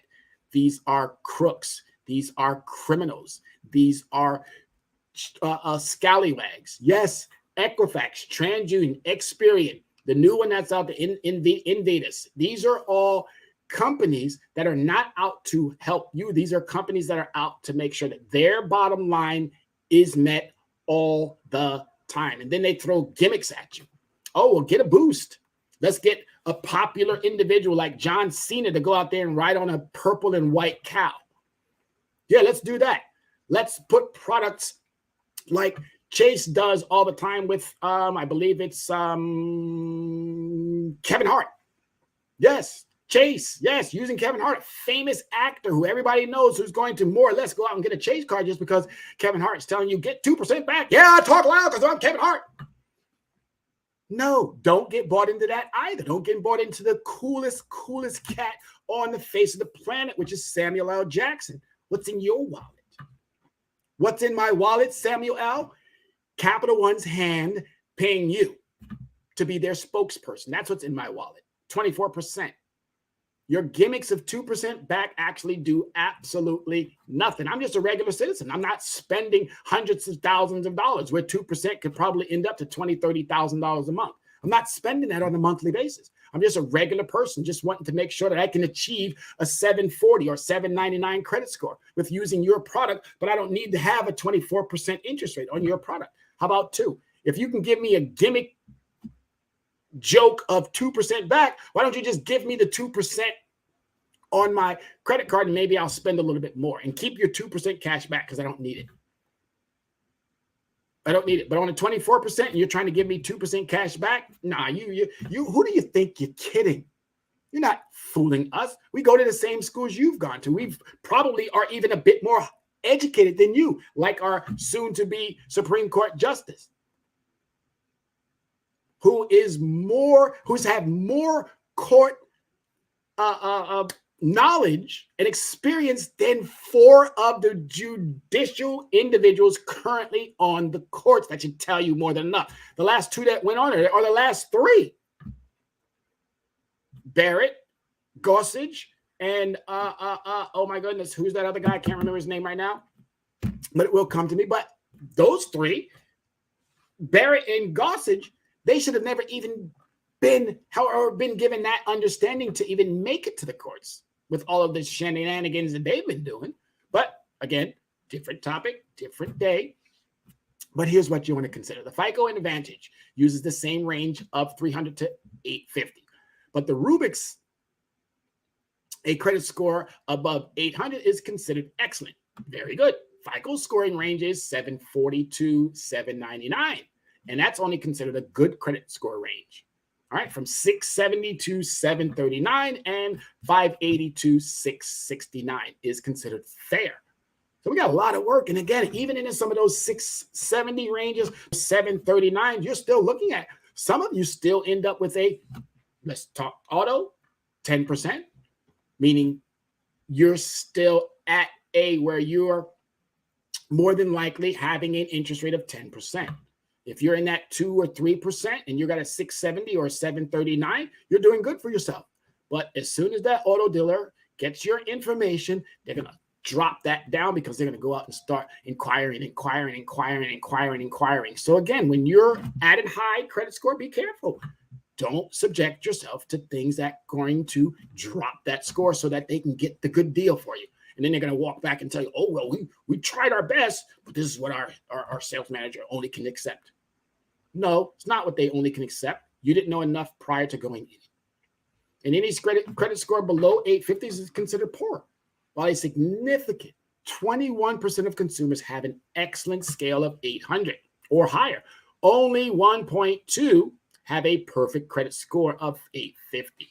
These are crooks. These are criminals. These are scallywags. Yes, Equifax, TransUnion, Experian, the new one that's out there, Invadus. These are all companies that are not out to help you. These are companies that are out to make sure that their bottom line is met all the time. And then they throw gimmicks at you. Oh, well, get a boost. Let's get a popular individual like John Cena to go out there and ride on a purple and white cow. Yeah, let's do that. Let's put products like Chase does all the time with, I believe it's Kevin Hart. Yes, Chase. Yes, using Kevin Hart, a famous actor who everybody knows, who's going to more or less go out and get a Chase card just because Kevin Hart is telling you get 2% back. Yeah, I talk loud because I'm Kevin Hart. No, don't get bought into that either. Don't get bought into the coolest cat on the face of the planet, which is Samuel L. Jackson. What's in your wallet? What's in my wallet, Samuel L.? Capital One's hand paying you to be their spokesperson. That's what's in my wallet. 24%. Your gimmicks of 2% back actually do absolutely nothing. I'm just a regular citizen. I'm not spending hundreds of thousands of dollars, where 2% could probably end up to $20,000, $30,000 a month. I'm not spending that on a monthly basis. I'm just a regular person just wanting to make sure that I can achieve a 740 or 799 credit score with using your product, but I don't need to have a 24% interest rate on your product. How about 2? If you can give me a gimmick joke of 2% back, why don't you just give me the 2% on my credit card, and maybe I'll spend a little bit more, and keep your 2% cash back because I don't need it. I don't need it. But on a 24%, and you're trying to give me 2% cash back? Nah, you who do you think you're kidding? You're not fooling us. We go to the same schools you've gone to. We probably are even a bit more educated than you, like our soon-to-be Supreme Court Justice, who's had more court knowledge and experience than 4 of the judicial individuals currently on the courts. That should tell you more than enough. The last 2 that went on are the last 3. Barrett, Gorsuch, and oh my goodness, who's that other guy? I can't remember his name right now, but it will come to me. But those 3, Barrett and Gorsuch, they should have never even been given that understanding to even make it to the courts with all of the shenanigans that they've been doing. But again, different topic, different day. But here's what you want to consider. The Fico Advantage uses the same range of 300 to 850. But the Rubik's, a credit score above 800, is considered excellent. Very good. Fico's scoring range is 740 to 799. And that's only considered a good credit score range. All right, from 670 to 739 and 580 to 669 is considered fair. So we got a lot of work. And again, even in some of those 670 ranges, 739, you're still looking at some of you still end up with let's talk auto, 10%, meaning you're still at where you're more than likely having an interest rate of 10%. If you're in that 2 or 3% and you got a 670 or 739, you're doing good for yourself. But as soon as that auto dealer gets your information, they're going to drop that down because they're going to go out and start inquiring. So again, when you're at a high credit score, be careful. Don't subject yourself to things that are going to drop that score so that they can get the good deal for you. And then they're going to walk back and tell you, oh, well, we tried our best, but this is what our sales manager only can accept. No, it's not what they only can accept. You didn't know enough prior to going in. And any credit score below 850 is considered poor, while a significant 21% of consumers have an excellent scale of 800 or higher. Only 1.2 have a perfect credit score of 850.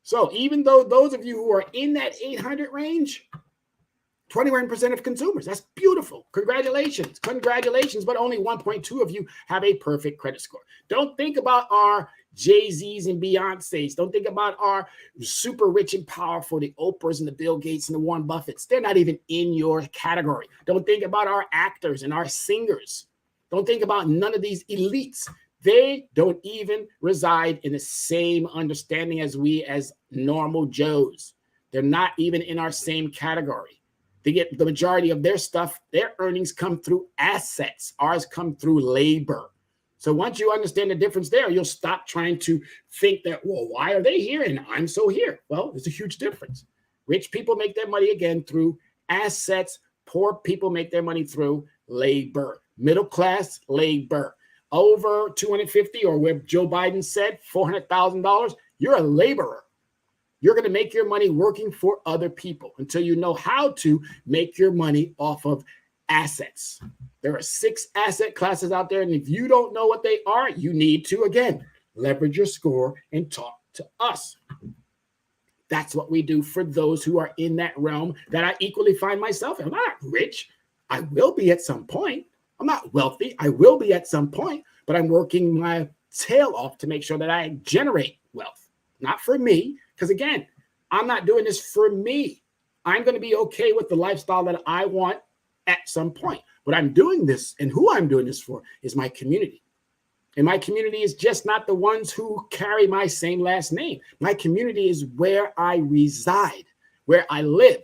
So even though those of you who are in that 800 range, 21% of consumers, that's beautiful. Congratulations, but only 1.2 of you have a perfect credit score. Don't think about our Jay-Z's and Beyonce's. Don't think about our super rich and powerful, the Oprahs and the Bill Gates and the Warren Buffetts. They're not even in your category. Don't think about our actors and our singers. Don't think about none of these elites. They don't even reside in the same understanding as we as normal Joes. They're not even in our same category. They get the majority of their stuff, their earnings come through assets. Ours come through labor. So once you understand the difference there, you'll stop trying to think that, well, why are they here and I'm so here? Well, there's a huge difference. Rich people make their money again through assets. Poor people make their money through labor. Middle class, labor. Over 250 or where Joe Biden said $400,000, you're a laborer. You're going to make your money working for other people until you know how to make your money off of assets. There are 6 asset classes out there, and if you don't know what they are, you need to, again, leverage your score and talk to us. That's what we do for those who are in that realm that I equally find myself in. I'm not rich. I will be at some point. I'm not wealthy. I will be at some point, but I'm working my tail off to make sure that I generate wealth, not for me. Because again, I'm not doing this for me. I'm going to be okay with the lifestyle that I want at some point. But I'm doing this, and who I'm doing this for is my community. And my community is just not the ones who carry my same last name. My community is where I reside, where I live.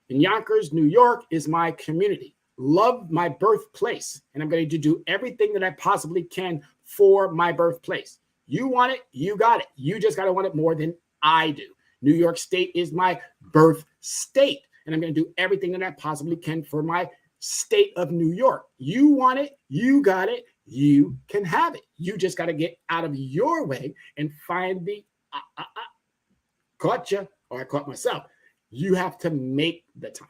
In Yonkers, New York is my community. Love my birthplace. And I'm going to do everything that I possibly can for my birthplace. You want it, you got it. You just got to want it more than I do. New York State is my birth state. And I'm going to do everything that I possibly can for my state of New York. You want it, you got it, you can have it. You just got to get out of your way and find the caught you, or I caught myself. You have to make the time.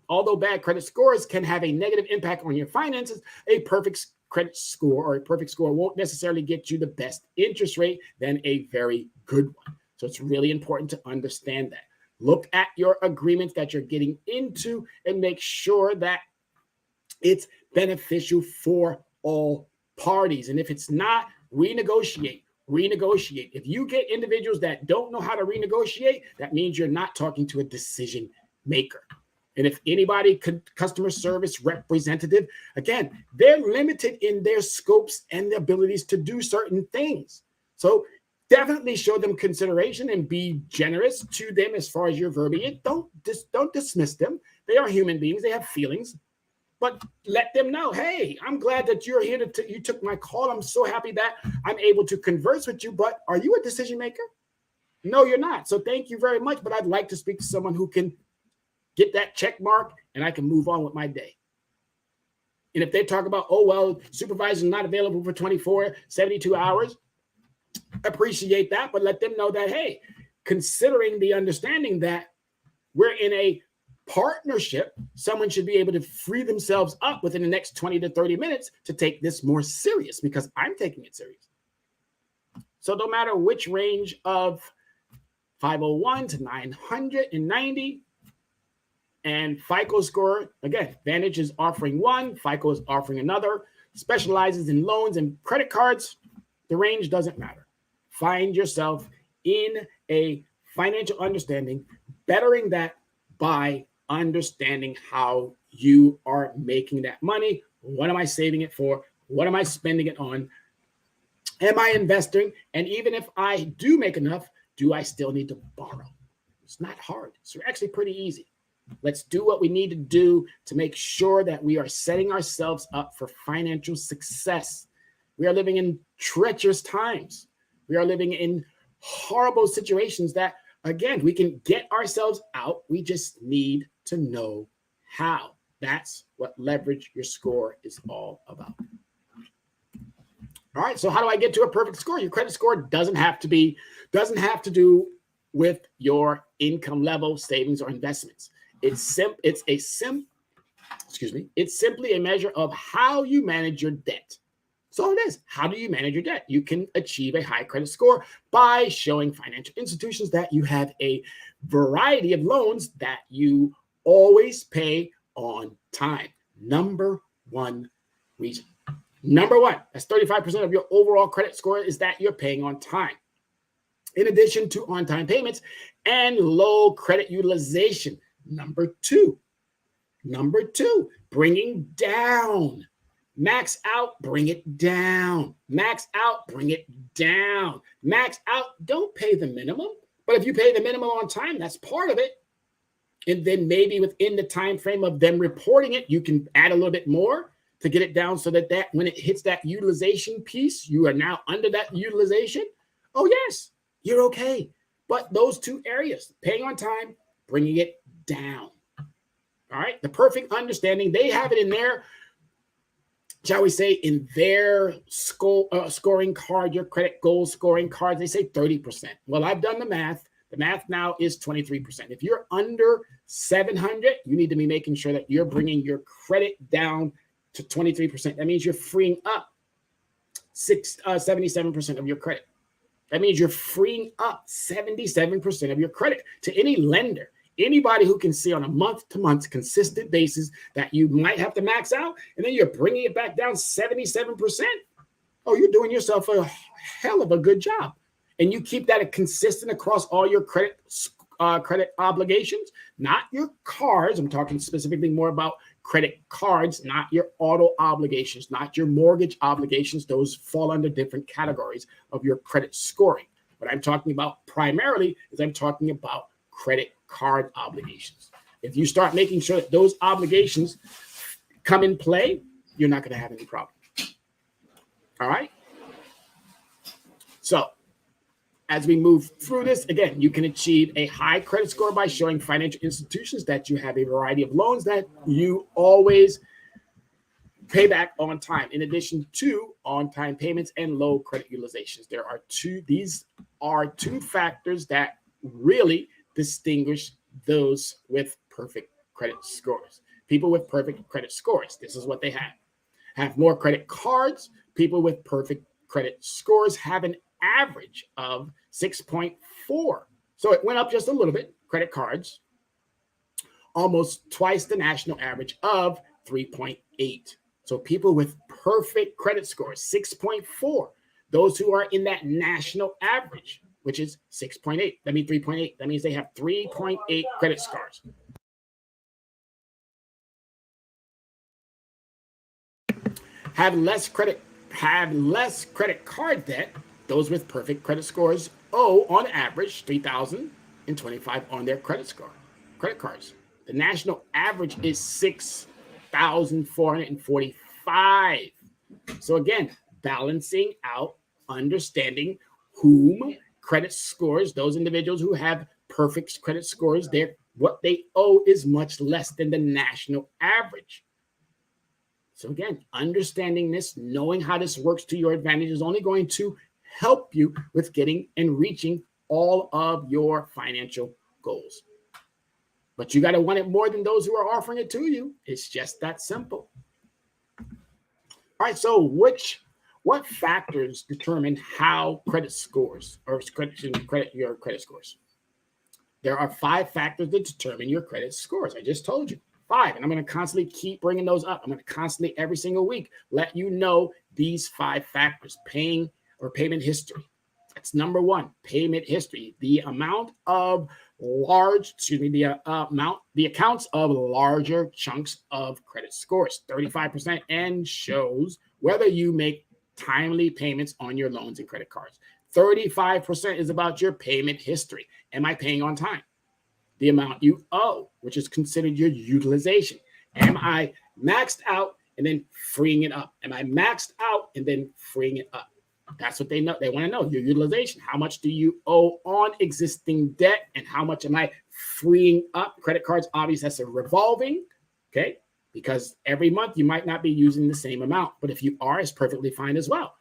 Although bad credit scores can have a negative impact on your finances, a perfect credit score or a perfect score won't necessarily get you the best interest rate than a very good one. So it's really important to understand that. Look at your agreements that you're getting into and make sure that it's beneficial for all parties. And if it's not, renegotiate. If you get individuals that don't know how to renegotiate, that means you're not talking to a decision maker. And if anybody customer service representative, again, they're limited in their scopes and the abilities to do certain things. So definitely show them consideration and be generous to them as far as your verbiage. Don't dismiss them. They are human beings. They have feelings. But let them know, hey, I'm glad that you're here. You took my call. I'm so happy that I'm able to converse with you. But are you a decision maker? No, you're not. So thank you very much. But I'd like to speak to someone who can get that check mark and I can move on with my day. And if they talk about, oh, well, supervisor's not available for 24, 72 hours, appreciate that. But let them know that, hey, considering the understanding that we're in a partnership, someone should be able to free themselves up within the next 20 to 30 minutes to take this more serious because I'm taking it serious. So no matter which range of 501 to 990, And FICO score, again, Advantage is offering one, FICO is offering another, specializes in loans and credit cards. The range doesn't matter. Find yourself in a financial understanding, bettering that by understanding how you are making that money. What am I saving it for? What am I spending it on? Am I investing? And even if I do make enough, do I still need to borrow? It's not hard. It's actually pretty easy. Let's do what we need to do to make sure that we are setting ourselves up for financial success. We are living in treacherous times. We are living in horrible situations that, again, we can get ourselves out. We just need to know how. That's what Leverage Your Score is all about. All right, so how do I get to a perfect score? Your credit score doesn't have to do with your income level, savings, or investments. It's simply a measure of how you manage your debt. So it is. How do you manage your debt? You can achieve a high credit score by showing financial institutions that you have a variety of loans that you always pay on time. Number one reason. Number one, that's 35% of your overall credit score is that you're paying on time. In addition to on-time payments and low credit utilization. Number two, bringing down. Max out, bring it down. Max out, bring it down. Max out, don't pay the minimum. But if you pay the minimum on time, that's part of it. And then maybe within the time frame of them reporting it, you can add a little bit more to get it down so that when it hits that utilization piece, you are now under that utilization. Oh, yes, you're okay. But those two areas, paying on time, bringing it down. All right, the perfect understanding, they have it in there, shall we say, in their scoring card, your credit goal scoring cards, they say 30%. Well, I've done the math. The math now is 23%. If you're under 700, you need to be making sure that you're bringing your credit down to 23%. That means you're freeing up 77% of your credit. That means you're freeing up 77% of your credit to any lender. Anybody who can see on a month-to-month consistent basis that you might have to max out, and then you're bringing it back down 77%. Oh, you're doing yourself a hell of a good job. And you keep that consistent across all your credit obligations, not your cards. I'm talking specifically more about credit cards, not your auto obligations, not your mortgage obligations. Those fall under different categories of your credit scoring. What I'm talking about primarily is I'm talking about credit card obligations. If you start making sure that those obligations come in play, you're not going to have any problem. All right. So as we move through this, again, you can achieve a high credit score by showing financial institutions that you have a variety of loans that you always pay back on time, in addition to on-time payments and low credit utilizations. These are two factors that really distinguish those with perfect credit scores. People with perfect credit scores, this is what they have more credit cards. People with perfect credit scores have an average of 6.4. So it went up just a little bit. Credit cards, almost twice the national average of 3.8. So people with perfect credit scores, 6.4. Those who are in that national average, which is 6.8. That means 3.8. That means they have 3.8 credit scores. Have less credit card debt. Those with perfect credit scores owe, on average, $3,025 on their credit cards. The national average is $6,445. So again, balancing out, understanding whom credit scores, those individuals who have perfect credit scores, what they owe is much less than the national average. So again, understanding this, knowing how this works to your advantage is only going to help you with getting and reaching all of your financial goals. But you got to want it more than those who are offering it to you. It's just that simple. All right, so what factors determine how credit scores or your credit scores? There are 5 factors that determine your credit scores. I just told you 5, and I'm going to constantly keep bringing those up. I'm going to constantly every single week let you know these 5 factors: paying or payment history. That's number 1, payment history. The amount of the accounts of larger chunks of credit scores, 35%, and shows whether you make timely payments on your loans and credit cards. 35% is about your payment history. Am I paying on time? The amount you owe, which is considered your utilization. Am I maxed out and then freeing it up? Am I maxed out and then freeing it up? That's what they know. They want to know your utilization. How much do you owe on existing debt, and how much am I freeing up? Credit cards, obviously, that's a revolving, okay? Because every month you might not be using the same amount, but if you are, it's perfectly fine as well.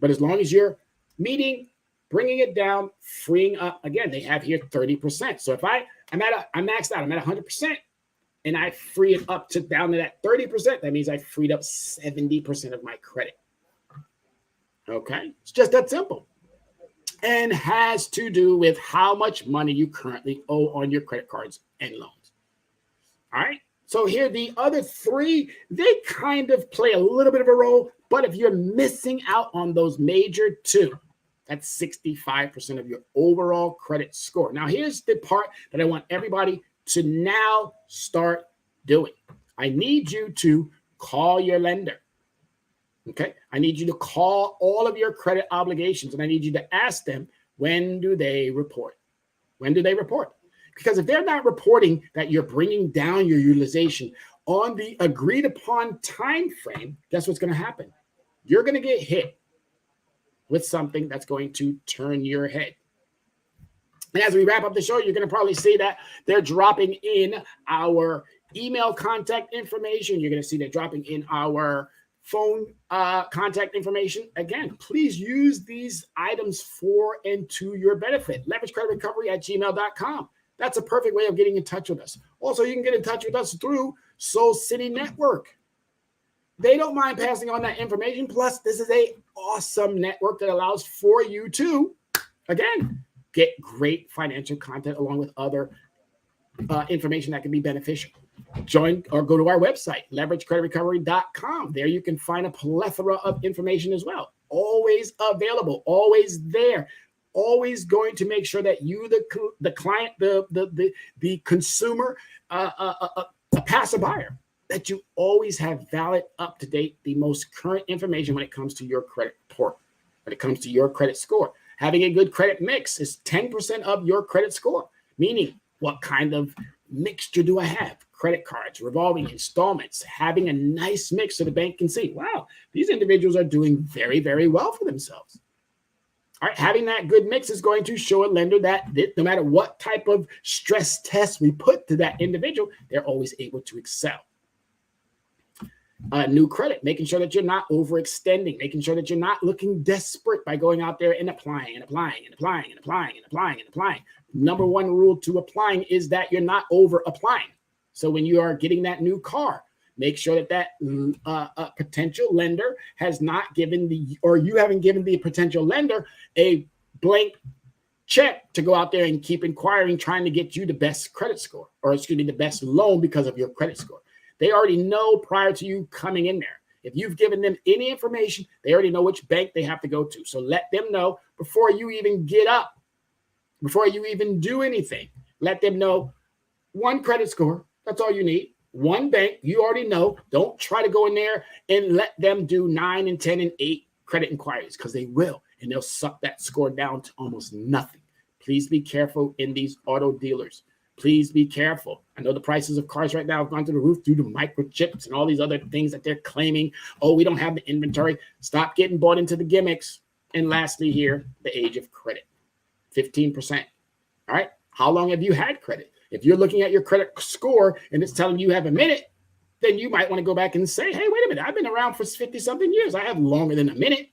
But as long as you're meeting, bringing it down, freeing up, again, they have here 30%. So if I'm maxed out, I'm at 100%, and I free it up to down to that 30%, that means I freed up 70% of my credit. Okay, it's just that simple, and has to do with how much money you currently owe on your credit cards and loans. All right, so here the other 3, they kind of play a little bit of a role, but if you're missing out on those major 2, that's 65% of your overall credit score. Now, here's the part that I want everybody to now start doing. I need you to call your lender. Okay, I need you to call all of your credit obligations, and I need you to ask them, when do they report? When do they report? Because if they're not reporting that you're bringing down your utilization on the agreed upon time frame, guess what's going to happen? You're going to get hit with something that's going to turn your head. And as we wrap up the show, you're going to probably see that they're dropping in our email contact information. You're going to see they're dropping in our phone contact information. Again, please use these items for and to your benefit. LeverageCreditRecovery@gmail.com. That's a perfect way of getting in touch with us. Also, you can get in touch with us through Soul City Network. They don't mind passing on that information. Plus, this is an awesome network that allows for you to, again, get great financial content along with other information that can be beneficial. Join or go to our website, leveragecreditrecovery.com. There you can find a plethora of information as well. Always available, always there, always going to make sure that you, the client, the consumer, a passive buyer, that you always have valid, up-to-date, the most current information when it comes to your credit report, when it comes to your credit score. Having a good credit mix is 10% of your credit score, meaning what kind of mixture do I have? Credit cards, revolving installments, having a nice mix so the bank can see, wow, these individuals are doing very, very well for themselves. All right, having that good mix is going to show a lender that no matter what type of stress test we put to that individual, they're always able to excel. New credit, making sure that you're not overextending, making sure that you're not looking desperate by going out there and applying. Number 1 rule to applying is that you're not over applying. So when you are getting that new car, make sure that potential lender has not given you haven't given the potential lender a blank check to go out there and keep inquiring, trying to get you the best credit score, or the best loan because of your credit score. They already know prior to you coming in there. If you've given them any information, they already know which bank they have to go to. So let them know before you even get up, before you even do anything. Let them know 1 credit score. That's all you need. 1 bank, you already know. Don't try to go in there and let them do 9 and 10 and 8 credit inquiries, because they will, and they'll suck that score down to almost nothing. Please be careful in these auto dealers. Please be careful. I know the prices of cars right now have gone through the roof due to microchips and all these other things that they're claiming. Oh, we don't have the inventory. Stop getting bought into the gimmicks. And lastly here, the age of credit, 15%. All right. How long have you had credit? If you're looking at your credit score and it's telling you have a minute, then you might want to go back and say, hey, wait a minute. I've been around for 50-something years. I have longer than a minute.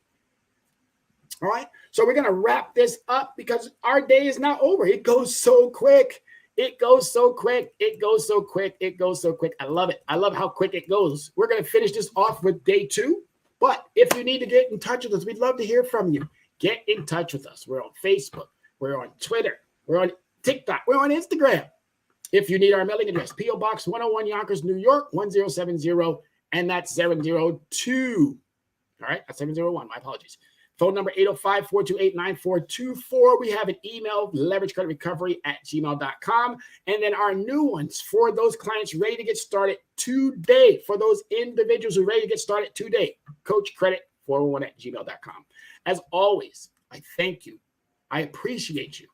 All right. So we're going to wrap this up because our day is not over. It goes so quick. It goes so quick. It goes so quick. It goes so quick. I love it. I love how quick it goes. We're going to finish this off with day 2. But if you need to get in touch with us, we'd love to hear from you. Get in touch with us. We're on Facebook. We're on Twitter. We're on TikTok. We're on Instagram. If you need our mailing address, P.O. Box 101 Yonkers, New York, 1070, and that's 702. All right, that's 701. My apologies. Phone number 805-428-9424. We have an email, leveragecreditrecovery@gmail.com. And then our new ones for those clients ready to get started today, for those individuals who are ready to get started today, coachcredit401@gmail.com. As always, I thank you. I appreciate you.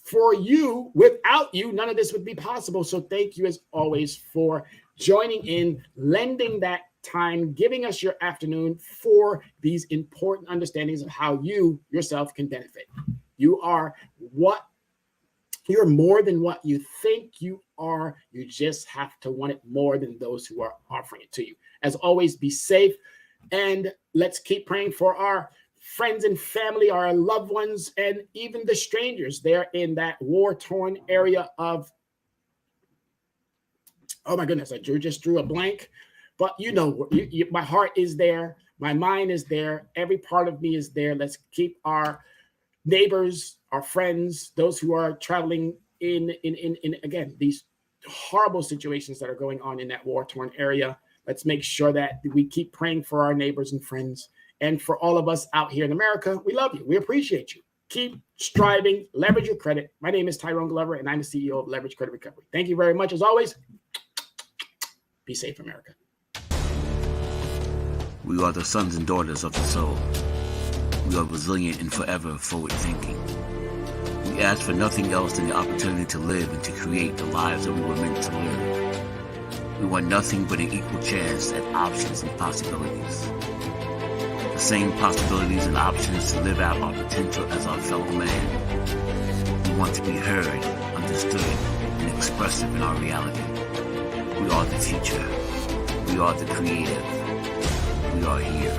For you, without you, none of this would be possible. So thank you as always for joining in, lending that time, giving us your afternoon for these important understandings of how you yourself can benefit. You're more than what you think you are. You just have to want it more than those who are offering it to you. As always, be safe, and let's keep praying for our friends and family, our loved ones, and even the strangers there in that war-torn area of, oh my goodness, I just drew a blank. But you know, my heart is there. My mind is there. Every part of me is there. Let's keep our neighbors, our friends, those who are traveling in again, these horrible situations that are going on in that war-torn area. Let's make sure that we keep praying for our neighbors and friends. And for all of us out here in America, we love you. We appreciate you. Keep striving. Leverage your credit. My name is Tyrone Glover, and I'm the CEO of Leverage Credit Recovery. Thank you very much. As always, be safe, America. We are the sons and daughters of the soul. We are resilient and forever forward thinking. We ask for nothing else than the opportunity to live and to create the lives that we were meant to live. We want nothing but an equal chance at options and possibilities. The same possibilities and options to live out our potential as our fellow man. We want to be heard, understood, and expressive in our reality. We are the future. We are the creative. We are here.